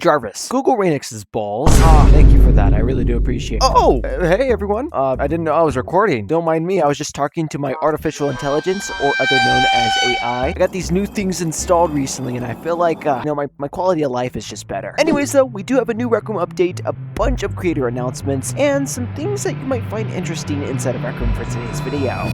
Jarvis, Google Rainix's balls. Thank you for that. I really do appreciate it. Hey everyone. I didn't know I was recording. Don't mind me. I was just talking to my artificial intelligence, or other known as AI. I got these new things installed recently, and I feel like, my quality of life is just better. Anyways, though, we do have a new Rec Room update, a bunch of creator announcements, and some things that you might find interesting inside of Rec Room for today's video.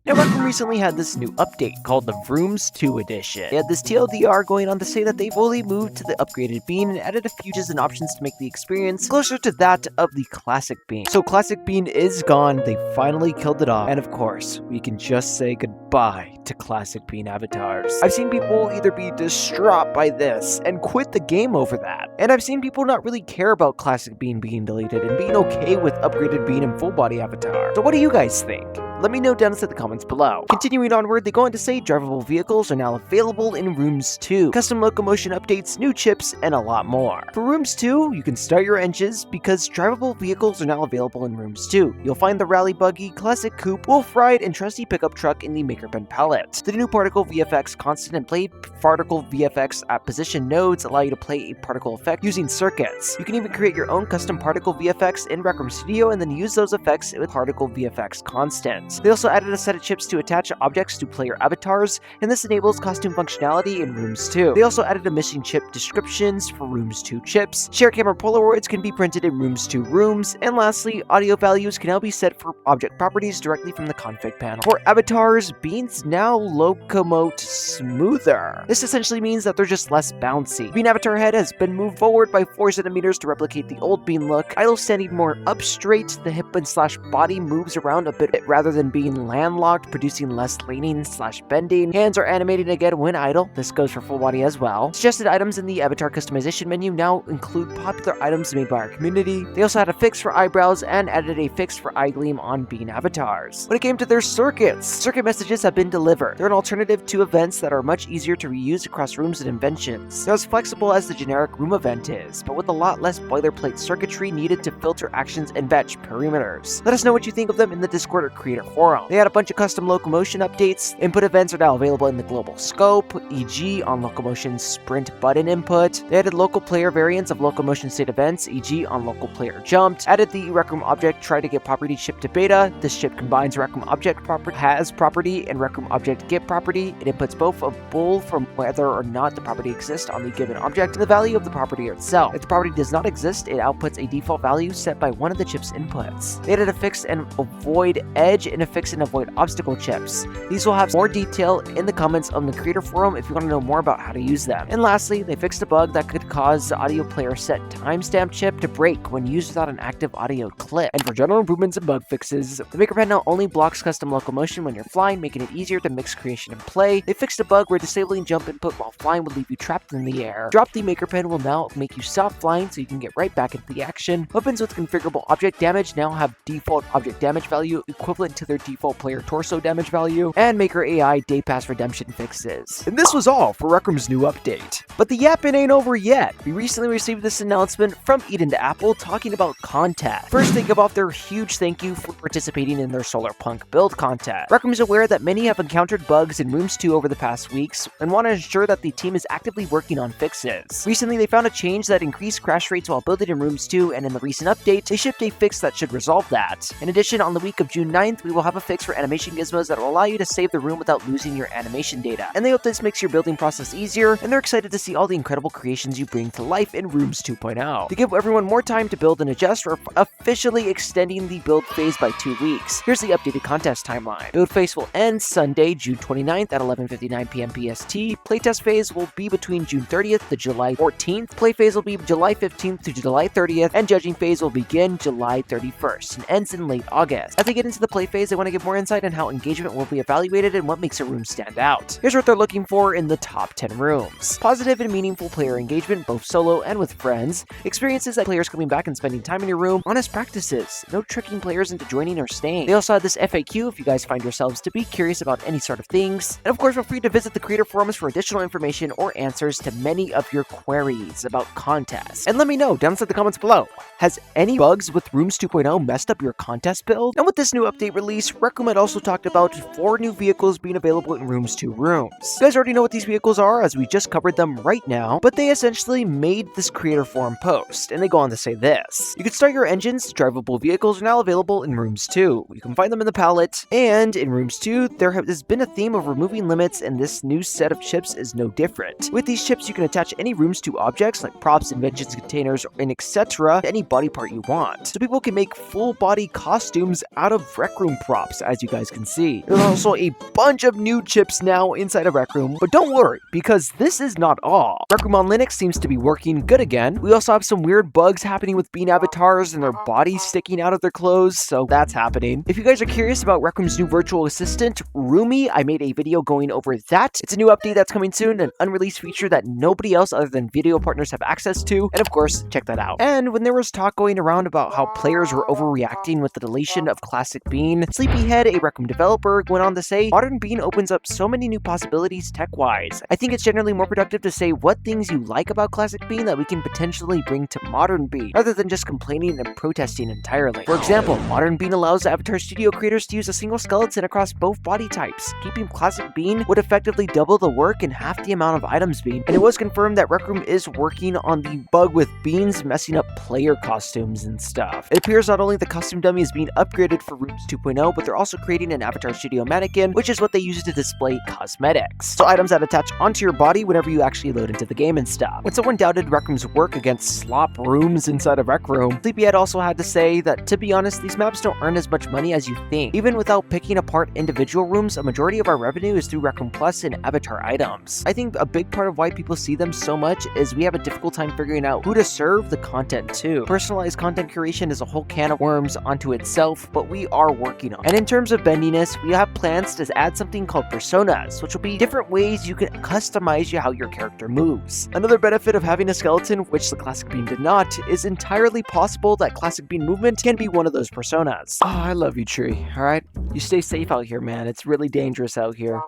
Now, Rec Room recently had this new update called the Rooms 2 edition. They had this TLDR going on to say that they fully moved to the upgraded bean and added a few changes and options to make the experience closer to that of the classic bean. So classic bean is gone, they finally killed it off, and of course, we can just say goodbye to classic bean avatars. I've seen people either be distraught by this and quit the game over that, and I've seen people not really care about classic bean being deleted and being okay with upgraded bean and full body avatar. So what do you guys think? Let me know down in the comments below. Continuing onward, they go on to say drivable vehicles are now available in Rooms 2, custom locomotion updates, new chips, and a lot more. For Rooms 2, you can start your engines because drivable vehicles are now available in Rooms 2. You'll find the Rally Buggy, Classic Coupe, Wolf Ride, and Trusty Pickup Truck in the Maker Pen palette. The new Particle VFX constant and play Particle VFX at position nodes allow you to play a particle effect using circuits. You can even create your own custom Particle VFX in Rec Room Studio and then use those effects with Particle VFX constant. They also added a set of chips to attach objects to player avatars, and this enables costume functionality in Rooms 2. They also added a missing chip descriptions for Rooms 2 chips. Share camera Polaroids can be printed in Rooms 2 rooms, and lastly, audio values can now be set for object properties directly from the config panel. For avatars, beans now locomote smoother. This essentially means that they're just less bouncy. Bean avatar head has been moved forward by 4 centimeters to replicate the old bean look. Idle standing more up straight, the hip and slash body moves around a bit rather than being landlocked, producing less leaning slash bending. Hands are animating again when idle. This goes for full body as well. Suggested items in the avatar customization menu now include popular items made by our community. They also had a fix for eyebrows and added a fix for eye gleam on bean avatars. When it came to their circuits, circuit messages have been delivered. They're an alternative to events that are much easier to reuse across rooms and inventions. They're as flexible as the generic room event is, but with a lot less boilerplate circuitry needed to filter actions and batch perimeters. Let us know what you think of them in the Discord or creator forum. They had a bunch of custom locomotion updates. Input events are now available in the global scope, e.g. on locomotion sprint button input. They added local player variants of locomotion state events, e.g. on local player jumped. Added the Rec Room object try to get property shipped to beta. This ship combines Rec Room object property has property and Rec Room object get property. It inputs both a bool from whether or not the property exists on the given object and the value of the property itself. If the property does not exist, it outputs a default value set by one of the chip's inputs. They added a fix and avoid edge and a fix and avoid obstacle chips. These will have more detail in the comments on the creator forum if you want to know more about how to use them. And lastly, they fixed a bug that could cause the audio player set timestamp chip to break when used without an active audio clip. And for general improvements and bug fixes, the Maker Pen now only blocks custom locomotion when you're flying, making it easier to mix creation and play. They fixed a bug where disabling jump input while flying would leave you trapped in the air. Drop the Maker Pen will now make you stop flying so you can get right back into the action. Weapons with configurable object damage now have default object damage value equivalent to their default player torso damage value, and Maker AI day pass redemption fixes. And this was all for Rec Room's new update. But the yapping ain't over yet. We recently received this announcement from Eden to Apple talking about contest. First, they give off their huge thank you for participating in their Solar Punk build contest. Rec Room is aware that many have encountered bugs in Rooms 2 over the past weeks and want to ensure that the team is actively working on fixes. Recently, they found a change that increased crash rates while building in Rooms 2, and in the recent update, they shipped a fix that should resolve that. In addition, on the week of June 9th, we will have a fix for animation gizmos that will allow you to save the room without losing your animation data. And they hope this makes your building process easier, and they're excited to see all the incredible creations you bring to life in Rooms 2.0. To give everyone more time to build and adjust, we're officially extending the build phase by 2 weeks. Here's the updated contest timeline. Build phase will end Sunday, June 29th at 11:59 p.m. PST. Playtest phase will be between June 30th to July 14th. Play phase will be July 15th to July 30th, and judging phase will begin July 31st and ends in late August. As they get into the play phase, they want to give more insight on how engagement will be evaluated and what makes a room stand out. Here's what they're looking for in the top 10 rooms. Positive and meaningful player engagement, both solo and with friends. Experiences that players coming back and spending time in your room. Honest practices. No tricking players into joining or staying. They also had this FAQ if you guys find yourselves to be curious about any sort of things. And of course, feel free to visit the creator forums for additional information or answers to many of your queries about contests. And let me know down in the comments below. Has any bugs with Rooms 2.0 messed up your contest build? And with this new update release, release, Rec Room had also talked about 4 new vehicles being available in Rooms 2 rooms. You guys already know what these vehicles are, as we just covered them right now, but they essentially made this creator forum post, and they go on to say this. You can start your engines. Drivable vehicles are now available in Rooms 2. You can find them in the palette, and in Rooms 2, there has been a theme of removing limits, and this new set of chips is no different. With these chips, you can attach any Rooms 2 objects, like props, inventions, containers, and etc., to any body part you want. So people can make full body costumes out of Rec Room props, as you guys can see. There's also a bunch of new chips now inside of Rec Room, but don't worry, because this is not all. Rec Room on Linux seems to be working good again. We also have some weird bugs happening with Bean avatars and their bodies sticking out of their clothes, so that's happening. If you guys are curious about Rec Room's new virtual assistant, Roomy, I made a video going over that. It's a new update that's coming soon, an unreleased feature that nobody else other than video partners have access to, and of course, check that out. And when there was talk going around about how players were overreacting with the deletion of Classic Bean, Sleepyhead, a Rec Room developer, went on to say, Modern Bean opens up so many new possibilities tech-wise. I think it's generally more productive to say what things you like about Classic Bean that we can potentially bring to Modern Bean, rather than just complaining and protesting entirely. For example, Modern Bean allows Avatar Studio creators to use a single skeleton across both body types. Keeping Classic Bean would effectively double the work and half the amount of items being, and it was confirmed that Rec Room is working on the bug with beans messing up player costumes and stuff. It appears not only the costume dummy is being upgraded for Rooms 2.0, but they're also creating an Avatar Studio mannequin, which is what they use to display cosmetics. So items that attach onto your body whenever you actually load into the game and stuff. When someone doubted Rec Room's work against slop rooms inside of Rec Room, Sleepyhead also had to say that, to be honest, these maps don't earn as much money as you think. Even without picking apart individual rooms, a majority of our revenue is through Rec Room Plus and Avatar items. I think a big part of why people see them so much is we have a difficult time figuring out who to serve the content to. Personalized content curation is a whole can of worms onto itself, but we are working on it. And in terms of bendiness, we have plans to add something called personas, which will be different ways you can customize how your character moves. Another benefit of having a skeleton, which the Classic Bean did not, is entirely possible that Classic Bean movement can be one of those personas. Oh, I love you, Tree, alright? You stay safe out here, man. It's really dangerous out here.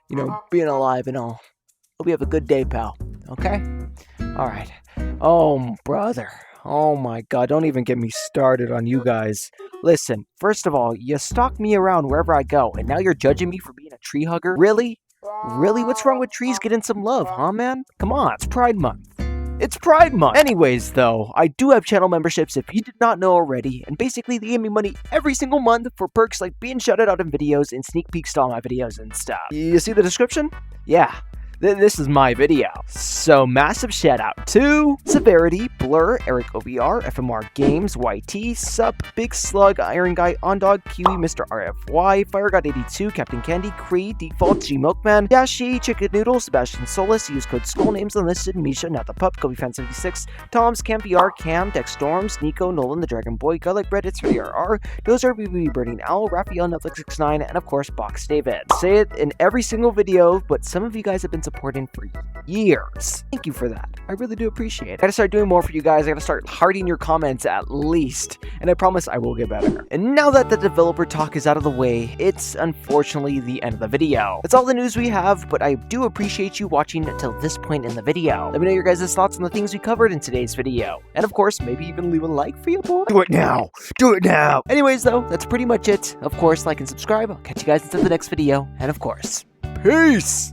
You know, being alive and all. Hope you have a good day, pal. Okay? Alright. Oh, brother. Oh my god, don't even get me started on you guys. Listen, first of all, you stalk me around wherever I go, and now you're judging me for being a tree hugger? Really? Really? What's wrong with trees getting some love, huh, man? Come on, it's Pride Month. It's Pride Month! Anyways, though, I do have channel memberships if you did not know already, and basically they give me money every single month for perks like being shouted out in videos and sneak peeks to all my videos and stuff. You see the description? Yeah. This is my video. So massive shout out to Severity, Blur, Eric OBR, FMR Games, YT, Sup, Big Slug, Iron Guy, Ondog, Kiwi, Mr. RFY, FireGod82, Captain Candy, Cree, Default, G Milkman, Yashi, Chicken Noodle, Sebastian Solus, use code Skull Names Unlisted, Misha, Not the Pup, KobeFan76, Tom's, CampVR, Cam, Dex Storms, Nico, Nolan, the Dragon Boy, Garlic Bread, It's Ready RR, Dozer, BB Burning Owl, Raphael, Netflix69, and of course Box David. Say it in every single video, but some of you guys have been supporting for years. Thank you for that. I really do appreciate it. I gotta start doing more for you guys. I gotta start hearting your comments at least. And I promise I will get better. And now that the developer talk is out of the way, it's unfortunately the end of the video. That's all the news we have, but I do appreciate you watching until this point in the video. Let me know your guys' thoughts on the things we covered in today's video. And of course, maybe even leave a like for you, boy. Do it now! Do it now! Anyways though, that's pretty much it. Of course, like and subscribe. I'll catch you guys until the next video. And of course, peace!